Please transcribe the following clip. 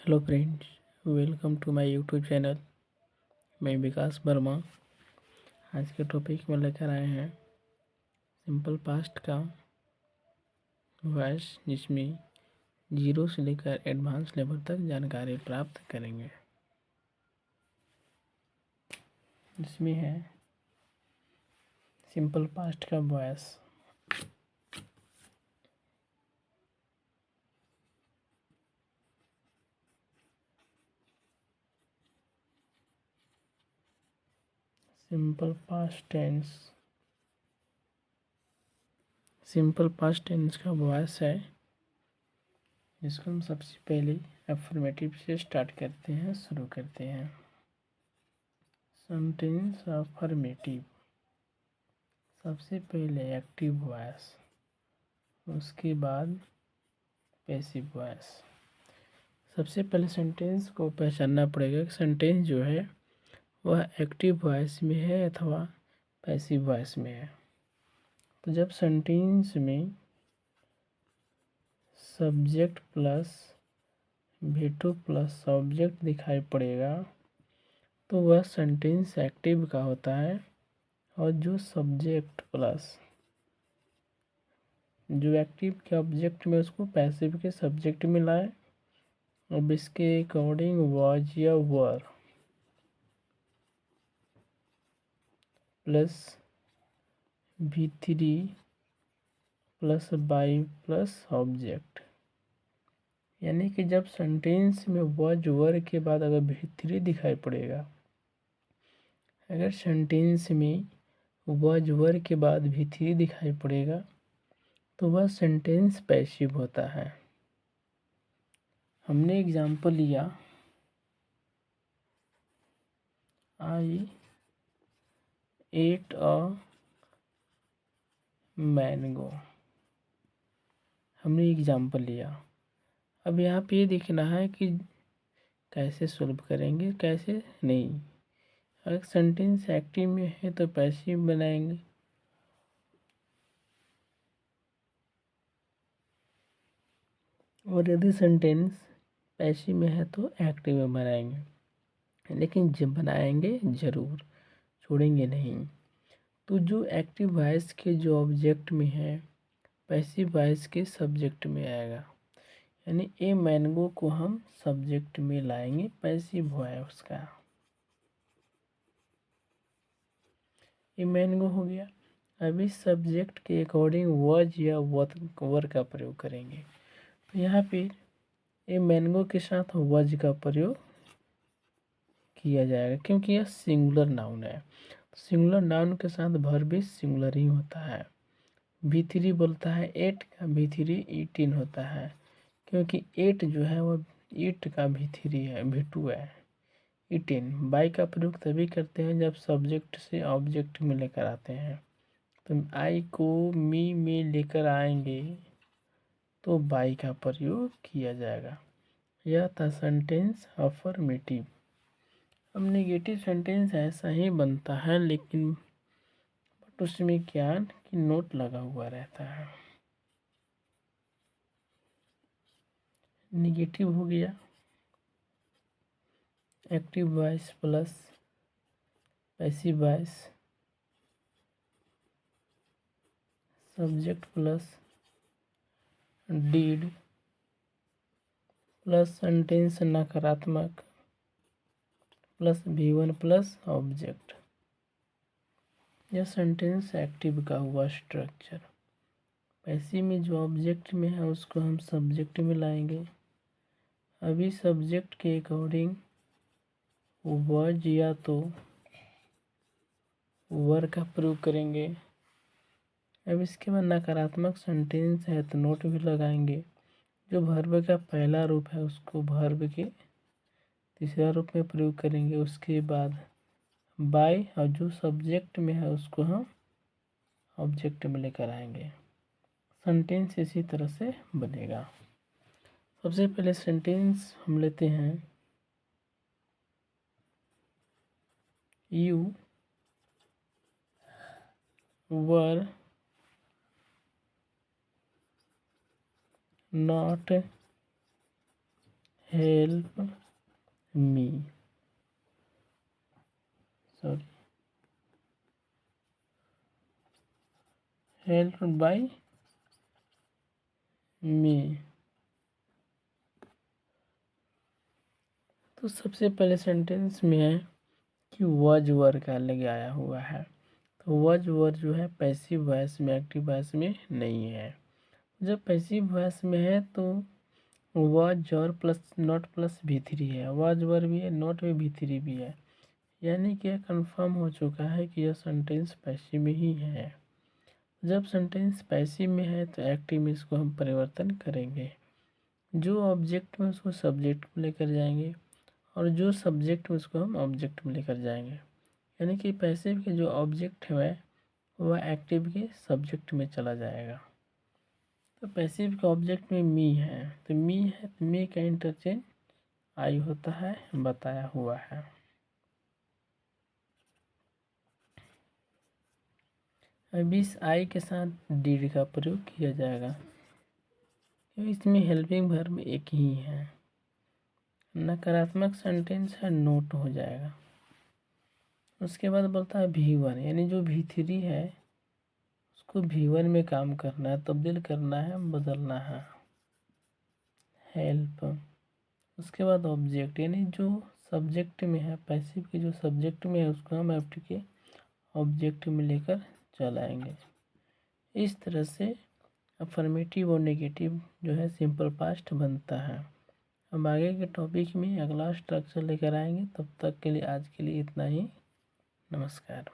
Hello friends, welcome to my YouTube channel. मैं विकास वर्मा। आज के टॉपिक में लेकर आए हैं सिंपल पास्ट का वॉइस, जिसमें जीरो से लेकर एडवांस लेवल तक जानकारी प्राप्त करेंगे। इसमें है सिंपल पास्ट का वॉइस। सिंपल पास्ट टेंस का वॉइस है, जिसको हम सबसे पहले अफर्मेटिव से स्टार्ट करते हैं, शुरू करते हैं। सेंटेंस अफर्मेटिव, सबसे पहले एक्टिव वॉइस, उसके बाद पैसिव वॉइस। सबसे पहले सेंटेंस को पहचानना पड़ेगा कि सेंटेंस जो है वह एक्टिव वॉइस में है अथवा पैसिव वॉइस में है। तो जब सेंटेंस में subject plus V2 plus object दिखाई पड़ेगा तो वह सेंटेंस एक्टिव का होता है, और जो सब्जेक्ट प्लस जो एक्टिव के ऑब्जेक्ट में उसको पैसिव के सब्जेक्ट में लाए, अब इसके अकॉर्डिंग वाज या वर plus V3 plus by plus object. यानी कि जब सेंटेंस में वाज वर के बाद अगर V3 दिखाई पड़ेगा, अगर सेंटेंस में वाज वर के बाद V3 दिखाई पड़ेगा तो वह सेंटेंस पैसिव होता है। हमने एग्जाम्पल लिया, आई एट अ मैंगो। हमने एग्जाम्पल लिया। अब यहाँ पे ये देखना है कि कैसे सॉल्व करेंगे, कैसे नहीं। अगर सेंटेंस एक्टिव में है तो पैसिव बनाएंगे, और यदि सेंटेंस पैसिव में है तो एक्टिव में बनाएंगे। लेकिन जब बनाएंगे ज़रूर, छोड़ेंगे नहीं। तो जो एक्टिव वॉइस के जो ऑब्जेक्ट में है, पैसिव वॉइस के सब्जेक्ट में आएगा। यानी ए मैंगो को हम सब्जेक्ट में लाएंगे, पैसिव वॉइस का। ए मैंगो हो गया। अभी सब्जेक्ट के अकॉर्डिंग वॉज या वर का प्रयोग करेंगे। तो यहाँ पे ए मैंगो के साथ वॉज का प्रयोग किया जाएगा, क्योंकि यह सिंगुलर नाउन है। सिंगुलर नाउन के साथ वर्ब भी सिंगुलर ही होता है। V3 बोलता है 8 का, V3 18 होता है, क्योंकि 8 जो है वो 8 का V3 है, V2 है। 18 बाई का प्रयोग तभी करते हैं जब सब्जेक्ट से ऑब्जेक्ट में लेकर आते हैं। तो आई को मी में लेकर आएंगे तो बाई का प्रयोग किया जाएगा। यह था सेंटेंस अफर्मेटिव। अब नेगेटिव सेंटेंस ऐसा ही बनता है, लेकिन बट उसमें क्या कि नोट लगा हुआ रहता है। नेगेटिव हो गया active voice plus passive voice, subject plus did plus sentence नकारात्मक प्लस V1 प्लस ऑब्जेक्ट। यह सेंटेंस एक्टिव का हुआ स्ट्रक्चर। पैसिव में जो ऑब्जेक्ट में है उसको हम सब्जेक्ट में लाएंगे। अभी सब्जेक्ट के अकॉर्डिंग वॉज या तो वर का प्रयोग करेंगे। अब इसके बाद नकारात्मक सेंटेंस है तो नोट भी लगाएंगे। जो वर्ब का पहला रूप है उसको वर्ब के तीसरा रूप में प्रयोग करेंगे। उसके बाद बाय, और जो सब्जेक्ट में है उसको हम ऑब्जेक्ट में लेकर आएंगे। सेंटेंस इसी तरह से बनेगा। सबसे पहले सेंटेंस हम लेते हैं, you were not help me, sorry, help by me. तो सबसे पहले सेंटेंस में है कि वॉज वर्ग अलग आया हुआ है। तो वॉज वर्ग जो है पैसिव वॉइस में, एक्टिव वॉइस में नहीं है। जब पैसिव वॉइस में है तो वॉज और प्लस नॉट प्लस V3 है, वॉज वर्ग भी है, नॉट में V3 भी है, यानी कि कंफर्म हो चुका है कि यह सेंटेंस पैसिव में ही है। जब सेंटेंस पैसिव में है तो एक्टिव में इसको हम परिवर्तन करेंगे। जो ऑब्जेक्ट में उसको सब्जेक्ट में लेकर जाएंगे और जो सब्जेक्ट में उसको हम ऑब्जेक्ट में लेकर जाएंगे, यानी कि पैसिव के जो ऑब्जेक्ट है वह एक्टिव के सब्जेक्ट में चला जाएगा। तो पैसिव के ऑब्जेक्ट में मी है, तो मी है तो मी का इंटरचेंज आई होता है, बताया हुआ है। अब इस आई के साथ डीड का प्रयोग किया जाएगा, तो इसमें हेल्पिंग वर्ब एक ही है। नकारात्मक सेंटेंस है नोट हो जाएगा। उसके बाद बोलता है V1, यानी जो V3 है उसको V1 में काम करना है, तब्दील करना है, बदलना है, हेल्प। उसके बाद ऑब्जेक्ट, यानी जो सब्जेक्ट में है, पैसिव के जो सब्जेक्ट में है उसको हम एक्टिव के ऑब्जेक्ट में लेकर चलाएंगे। इस तरह से अफर्मेटिव और नेगेटिव जो है सिंपल पास्ट बनता है। हम आगे के टॉपिक में अगला स्ट्रक्चर लेकर आएंगे। तब तक के लिए आज के लिए इतना ही। नमस्कार।